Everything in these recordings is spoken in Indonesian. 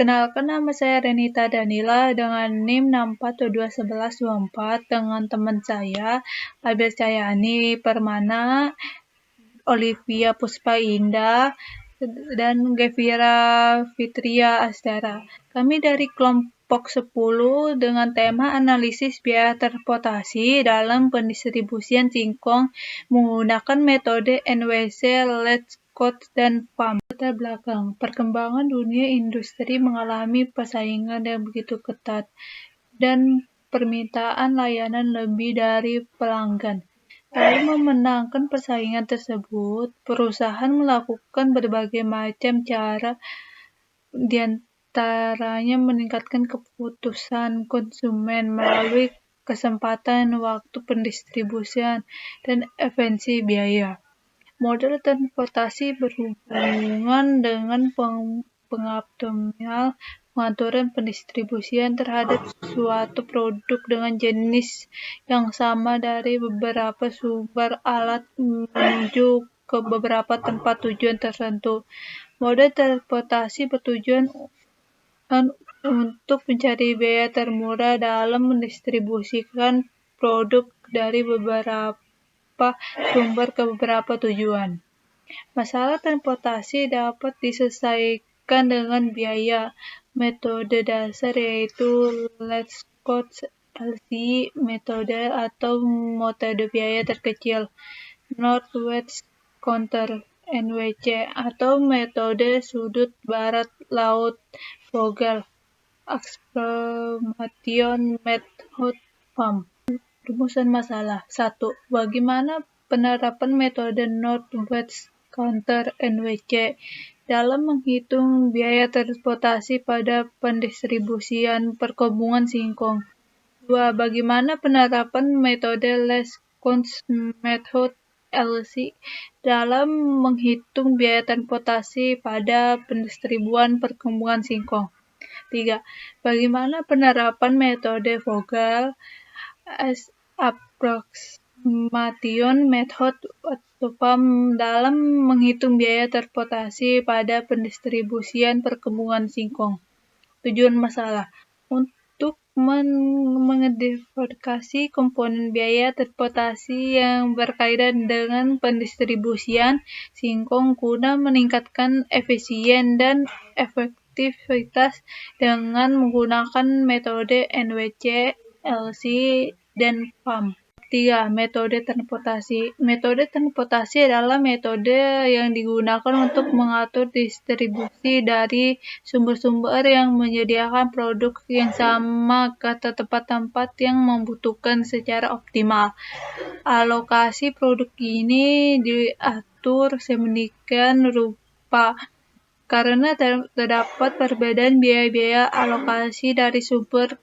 Perkenalkan, nama saya Renita Danila dengan NIM 64221124 dengan teman saya Abel Cahyani Permana, Olivia Puspa Indah, dan Gevira Fitria Asdara. Kami dari kelompok 10 dengan tema analisis biaya transportasi dalam pendistribusian singkong menggunakan metode NWC, Let's Code, dan PAM. Latar belakang, perkembangan dunia industri mengalami persaingan yang begitu ketat dan permintaan layanan lebih dari pelanggan. Dalam memenangkan persaingan tersebut, perusahaan melakukan berbagai macam cara, di antaranya meningkatkan keputusan konsumen melalui kesempatan waktu pendistribusian dan efisiensi biaya. Model transportasi berhubungan dengan pengoptimal pengaturan pendistribusian terhadap suatu produk dengan jenis yang sama dari beberapa sumber alat menuju ke beberapa tempat tujuan tertentu. Model transportasi bertujuan untuk mencari biaya termurah dalam mendistribusikan produk dari beberapa sumber ke beberapa tujuan. Masalah transportasi dapat diselesaikan dengan biaya. Metode dasar yaitu Let's Code LC, metode atau metode biaya terkecil Northwest Counter NWC, atau metode sudut barat laut Vogel Exploration Method PAM. Rumusan masalah. 1. Bagaimana penerapan metode Northwest Counter NWC dalam menghitung biaya transportasi pada pendistribusian perkebunan singkong? 2. Bagaimana penerapan metode Let's Code Method LC dalam menghitung biaya transportasi pada pendistribusian perkebunan singkong? 3. Bagaimana penerapan metode Vogel Approximation Method atau PAM dalam menghitung biaya transportasi pada pendistribusian perkebunan singkong? Tujuan masalah untuk mengidentifikasi komponen biaya transportasi yang berkaitan dengan pendistribusian singkong guna meningkatkan efisien dan efektivitas dengan menggunakan metode NWC, LC, dan PAM. 3. Metode transportasi. Metode transportasi adalah metode yang digunakan untuk mengatur distribusi dari sumber-sumber yang menyediakan produk yang sama ke tempat-tempat yang membutuhkan secara optimal. Alokasi produk ini diatur sedemikian rupa karena terdapat perbedaan biaya alokasi dari sumber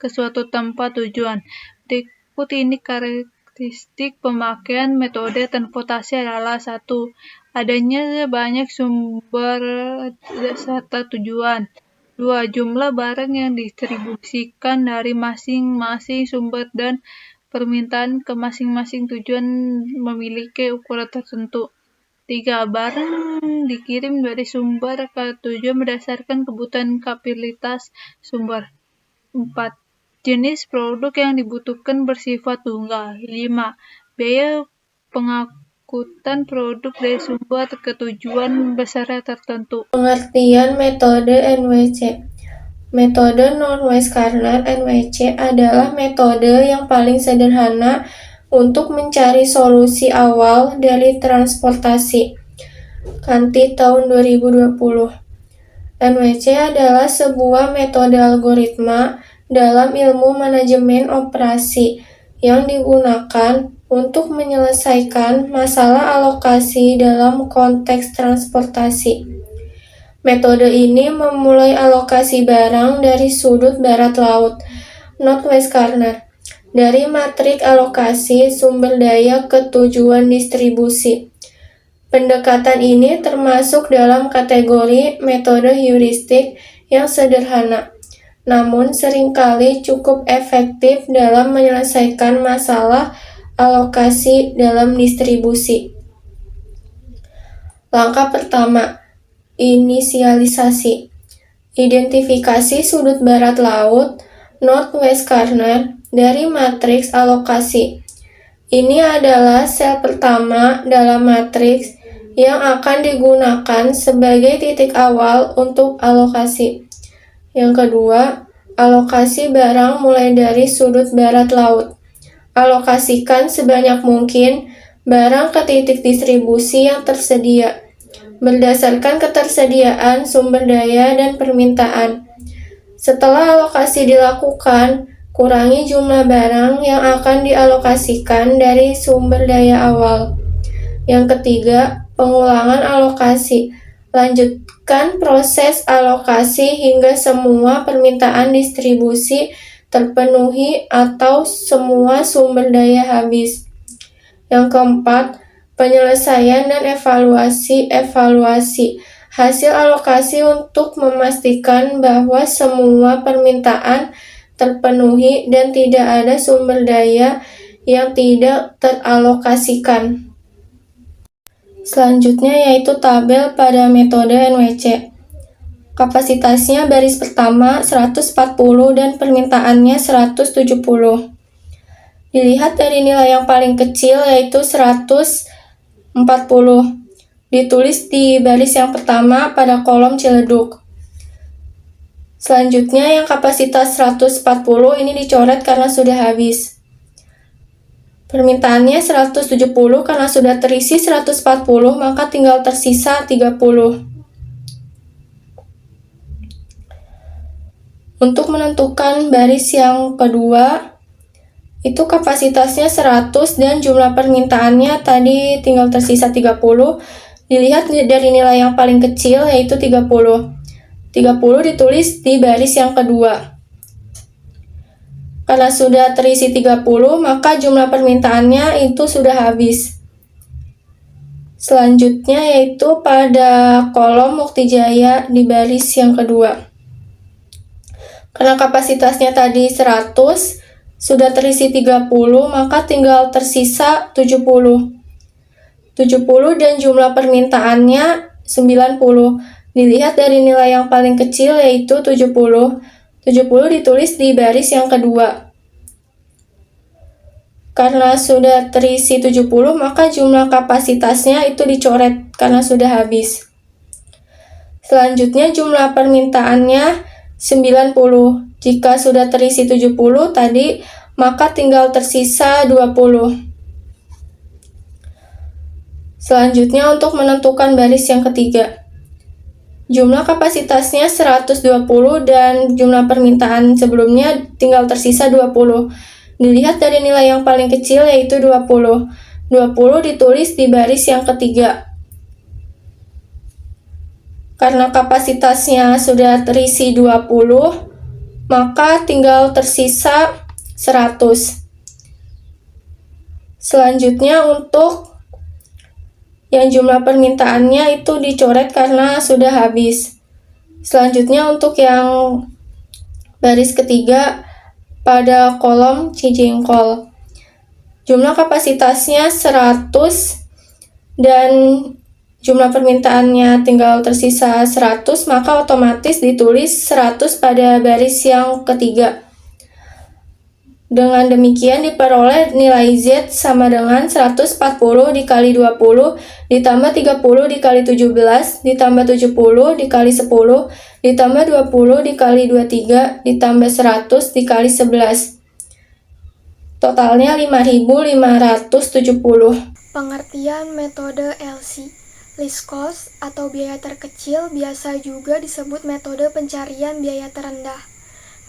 ke suatu tempat tujuan. Berikut ini karakteristik pemakaian metode transportasi adalah: 1. Adanya banyak sumber serta tujuan. 2. Jumlah barang yang didistribusikan dari masing-masing sumber dan permintaan ke masing-masing tujuan memiliki ukuran tertentu. 3. Barang dikirim dari sumber ke tujuan berdasarkan kebutuhan kapasitas sumber. 4. Jenis produk yang dibutuhkan bersifat tunggal. 5. Biaya pengangkutan produk dari sumber ke tujuan besar tertentu. Pengertian metode NWC. Metode Northwest Counter NWC adalah metode yang paling sederhana untuk mencari solusi awal dari transportasi. Kanti tahun 2020. NWC adalah sebuah metode algoritma dalam ilmu manajemen operasi yang digunakan untuk menyelesaikan masalah alokasi dalam konteks transportasi. Metode ini memulai alokasi barang dari sudut barat laut, Northwest Corner, dari matrik alokasi sumber daya ke tujuan distribusi. Pendekatan ini termasuk dalam kategori metode heuristik yang sederhana, namun seringkali cukup efektif dalam menyelesaikan masalah alokasi dalam distribusi. Langkah pertama, inisialisasi. Identifikasi sudut barat laut northwest corner dari matriks alokasi. Ini adalah sel pertama dalam matriks yang akan digunakan sebagai titik awal untuk alokasi. Yang kedua, alokasi barang mulai dari sudut barat laut. Alokasikan sebanyak mungkin barang ke titik distribusi yang tersedia, berdasarkan ketersediaan sumber daya dan permintaan. Setelah alokasi dilakukan, kurangi jumlah barang yang akan dialokasikan dari sumber daya awal. Yang ketiga, pengulangan alokasi. Lanjutkan proses alokasi hingga semua permintaan distribusi terpenuhi atau semua sumber daya habis. Yang keempat, penyelesaian dan evaluasi. Hasil alokasi untuk memastikan bahwa semua permintaan terpenuhi dan tidak ada sumber daya yang tidak teralokasikan. Selanjutnya yaitu tabel pada metode NWC. Kapasitasnya baris pertama 140 dan permintaannya 170. Dilihat dari nilai yang paling kecil yaitu 140. Ditulis di baris yang pertama pada kolom ciledug. Selanjutnya yang kapasitas 140 ini dicoret karena sudah habis. Permintaannya 170 karena sudah terisi 140 maka tinggal tersisa 30. Untuk menentukan baris yang kedua, itu kapasitasnya 100 dan jumlah permintaannya tadi tinggal tersisa 30. Dilihat dari nilai yang paling kecil yaitu 30. 30 ditulis di baris yang kedua. Karena sudah terisi 30, maka jumlah permintaannya itu sudah habis. Selanjutnya yaitu pada kolom Muktijaya di baris yang kedua. Karena kapasitasnya tadi 100, sudah terisi 30, maka tinggal tersisa 70. 70 dan jumlah permintaannya 90. Dilihat dari nilai yang paling kecil yaitu 70. 70 ditulis di baris yang kedua. Karena sudah terisi 70, maka jumlah kapasitasnya itu dicoret karena sudah habis. Selanjutnya jumlah permintaannya 90. Jika sudah terisi 70 tadi, maka tinggal tersisa 20. Selanjutnya untuk menentukan baris yang ketiga. Jumlah kapasitasnya 120 dan jumlah permintaan sebelumnya tinggal tersisa 20. Dilihat dari nilai yang paling kecil yaitu 20. 20 ditulis di baris yang ketiga. Karena kapasitasnya sudah terisi 20, maka tinggal tersisa 100. Selanjutnya untuk yang jumlah permintaannya itu dicoret karena sudah habis. Selanjutnya untuk yang baris ketiga pada kolom Cijengkol. Jumlah kapasitasnya 100 dan jumlah permintaannya tinggal tersisa 100, maka otomatis ditulis 100 pada baris yang ketiga. Dengan demikian diperoleh nilai Z sama dengan 140 dikali 20 ditambah 30 dikali 17 ditambah 70 dikali 10 ditambah 20 dikali 23 ditambah 100 dikali 11. Totalnya 5.570. Pengertian metode LC. Least cost atau biaya terkecil biasa juga disebut metode pencarian biaya terendah.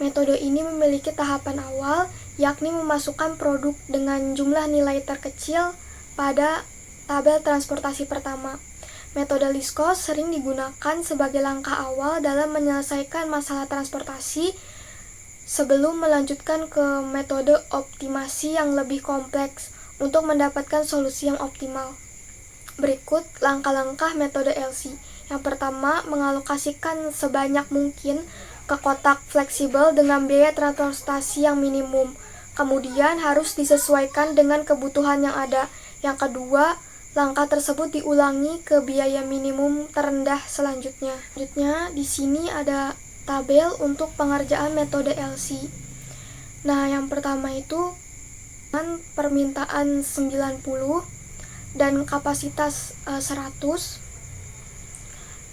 Metode ini memiliki tahapan awal, yakni memasukkan produk dengan jumlah nilai terkecil pada tabel transportasi pertama. Metode least cost sering digunakan sebagai langkah awal dalam menyelesaikan masalah transportasi sebelum melanjutkan ke metode optimasi yang lebih kompleks untuk mendapatkan solusi yang optimal. Berikut langkah-langkah metode LC. Yang pertama, mengalokasikan sebanyak mungkin ke kotak fleksibel dengan biaya transportasi yang minimum. Kemudian harus disesuaikan dengan kebutuhan yang ada. Yang kedua, langkah tersebut diulangi ke biaya minimum terendah selanjutnya. Selanjutnya, di sini ada tabel untuk pengerjaan metode LC. Nah, yang pertama itu permintaan 90 dan kapasitas 100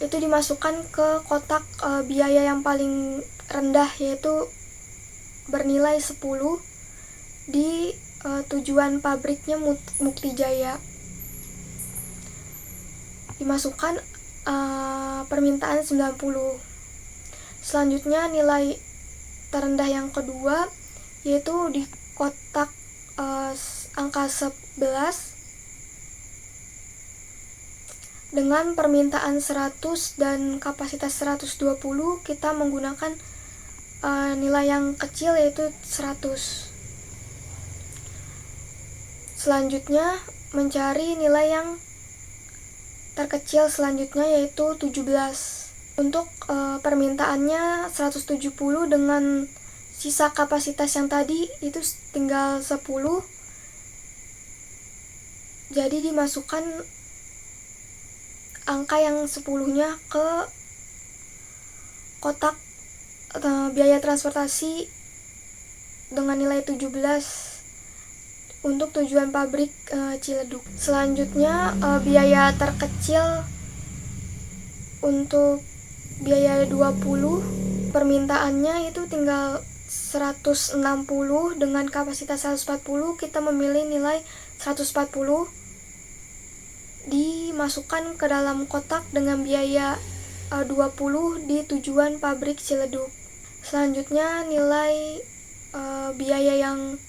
itu dimasukkan ke kotak biaya yang paling rendah, yaitu bernilai 10 di tujuan pabriknya Mukti Jaya. Dimasukkan permintaan 90. Selanjutnya nilai terendah yang kedua yaitu di kotak angka 11 dengan permintaan 100 dan kapasitas 120, kita menggunakan nilai yang kecil yaitu 100. Selanjutnya mencari nilai yang terkecil selanjutnya yaitu 17. Untuk permintaannya 170 dengan sisa kapasitas yang tadi itu tinggal 10. Jadi dimasukkan angka yang 10-nya ke kotak biaya transportasi dengan nilai 17 untuk tujuan pabrik Ciledug. Selanjutnya biaya terkecil untuk biaya 20, permintaannya itu tinggal 160 dengan kapasitas 140, kita memilih nilai 140, dimasukkan ke dalam kotak dengan biaya 20 di tujuan pabrik Ciledug. Selanjutnya nilai biaya yang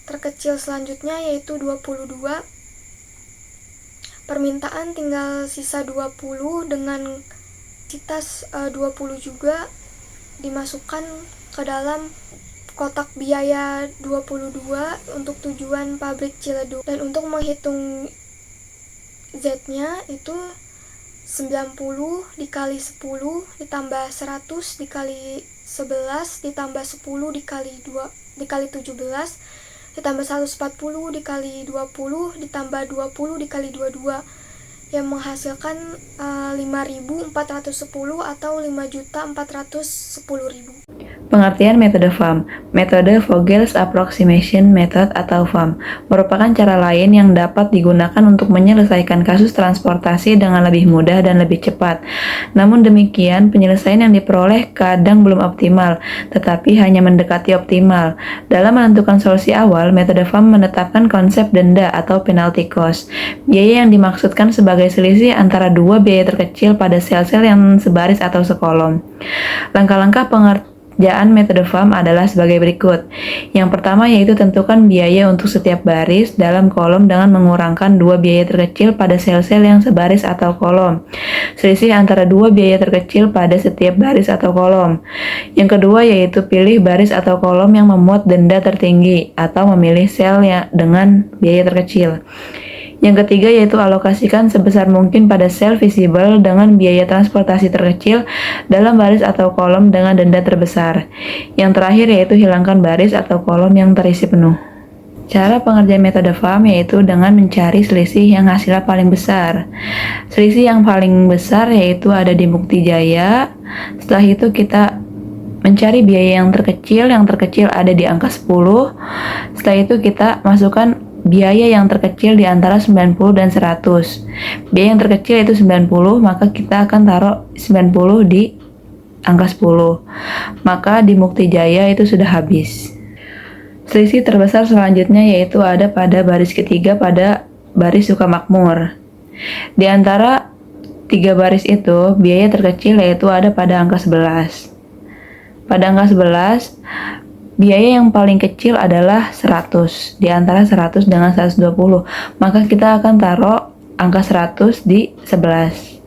terkecil selanjutnya yaitu 22. Permintaan tinggal sisa 20 dengan kapasitas 20 juga, dimasukkan ke dalam kotak biaya 22 untuk tujuan pabrik Ciledug. Dan untuk menghitung Z-nya itu 90 dikali 10 ditambah 100 dikali 11 ditambah 10 dikali 17 ditambah 140 dikali 20 ditambah 20 dikali 22 yang menghasilkan 5.410 atau 5.410.000. Pengertian metode FAM. Metode Vogel's Approximation Method atau FAM merupakan cara lain yang dapat digunakan untuk menyelesaikan kasus transportasi dengan lebih mudah dan lebih cepat. Namun demikian, penyelesaian yang diperoleh kadang belum optimal, tetapi hanya mendekati optimal. Dalam menentukan solusi awal, metode FAM menetapkan konsep denda atau penalty cost, biaya yang dimaksudkan sebagai selisih antara dua biaya terkecil pada sel-sel yang sebaris atau sekolom. Langkah-langkah pengerjaan metode FAM adalah sebagai berikut. Yang pertama yaitu tentukan biaya untuk setiap baris dalam kolom dengan mengurangkan dua biaya terkecil pada sel-sel yang sebaris atau kolom. Selisih antara dua biaya terkecil pada setiap baris atau kolom. Yang kedua yaitu pilih baris atau kolom yang memuat denda tertinggi atau memilih sel yang dengan biaya terkecil. Yang ketiga yaitu alokasikan sebesar mungkin pada sel visible dengan biaya transportasi terkecil dalam baris atau kolom dengan denda terbesar. Yang terakhir yaitu hilangkan baris atau kolom yang terisi penuh. Cara pengerjaan metode FAM yaitu dengan mencari selisih yang hasilnya paling besar. Selisih yang paling besar yaitu ada di Mukti Jaya. Setelah itu kita mencari biaya yang terkecil ada di angka 10. Setelah itu kita masukkan biaya yang terkecil di antara 90 dan 100. Biaya yang terkecil itu 90, maka kita akan taruh 90 di angka 10. Maka di Mukti Jaya itu sudah habis. Selisih terbesar selanjutnya yaitu ada pada baris ketiga pada baris Sukamakmur. Di antara 3 baris itu, biaya terkecil yaitu ada pada angka 11. Pada angka 11, biaya yang paling kecil adalah 100, di antara 100 dengan 120, maka kita akan taruh angka 100 di 11.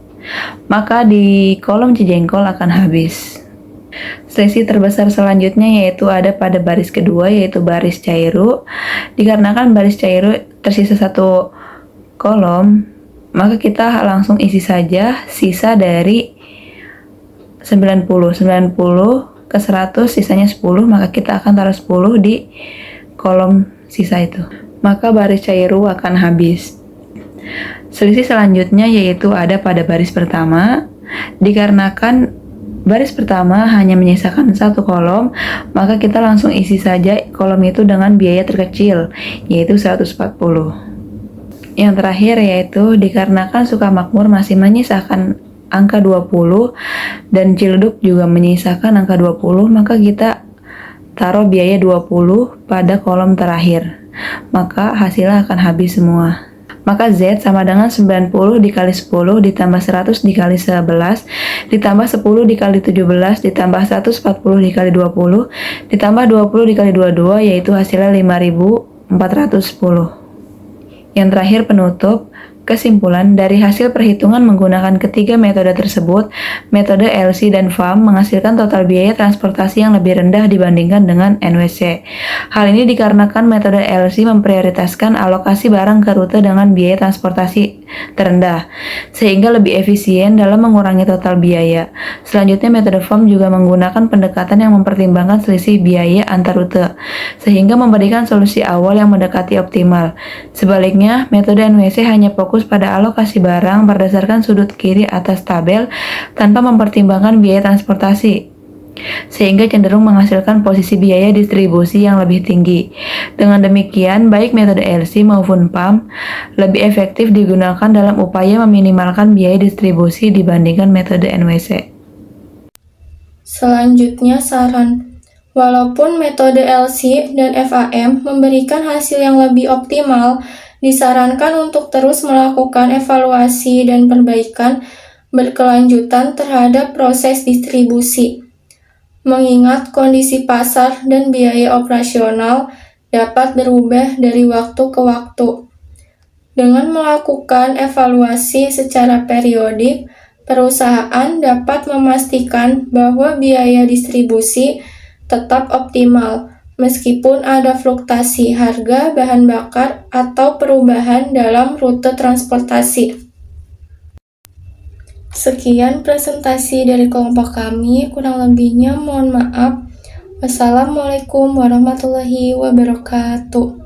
Maka di kolom Cijengkol akan habis. Selisih terbesar selanjutnya yaitu ada pada baris kedua yaitu baris Cairu. Dikarenakan baris Cairu tersisa satu kolom, maka kita langsung isi saja sisa dari 90 ke 100, sisanya 10, maka kita akan taruh 10 di kolom sisa itu. Maka baris Cairu akan habis. Selisih selanjutnya yaitu ada pada baris pertama. Dikarenakan baris pertama hanya menyisakan satu kolom, maka kita langsung isi saja kolom itu dengan biaya terkecil, yaitu 140. Yang terakhir yaitu dikarenakan Sukamakmur masih menyisakan angka 20 dan Ciledug juga menyisakan angka 20, maka kita taruh biaya 20 pada kolom terakhir. Maka hasilnya akan habis semua. Maka Z sama dengan 90 dikali 10 ditambah 100 dikali 11 ditambah 10 dikali 17 ditambah 140 dikali 20 ditambah 20 dikali 22, yaitu hasilnya 5410. Yang terakhir penutup. Kesimpulan, dari hasil perhitungan menggunakan ketiga metode tersebut, metode LC dan FAM menghasilkan total biaya transportasi yang lebih rendah dibandingkan dengan NWC. Hal ini dikarenakan metode LC memprioritaskan alokasi barang ke rute dengan biaya transportasi terendah, sehingga lebih efisien dalam mengurangi total biaya. Selanjutnya, metode FAM juga menggunakan pendekatan yang mempertimbangkan selisih biaya antar rute, sehingga memberikan solusi awal yang mendekati optimal. Sebaliknya, metode NWC hanya fokus pada alokasi barang berdasarkan sudut kiri atas tabel tanpa mempertimbangkan biaya transportasi, sehingga cenderung menghasilkan posisi biaya distribusi yang lebih tinggi. Dengan demikian, baik metode LC maupun PAM lebih efektif digunakan dalam upaya meminimalkan biaya distribusi dibandingkan metode NWC. Selanjutnya saran. Walaupun metode LC dan FAM memberikan hasil yang lebih optimal, disarankan untuk terus melakukan evaluasi dan perbaikan berkelanjutan terhadap proses distribusi. Mengingat kondisi pasar dan biaya operasional dapat berubah dari waktu ke waktu. Dengan melakukan evaluasi secara periodik, perusahaan dapat memastikan bahwa biaya distribusi tetap optimal, meskipun ada fluktuasi harga bahan bakar atau perubahan dalam rute transportasi. Sekian presentasi dari kelompok kami, kurang lebihnya mohon maaf. Wassalamualaikum warahmatullahi wabarakatuh.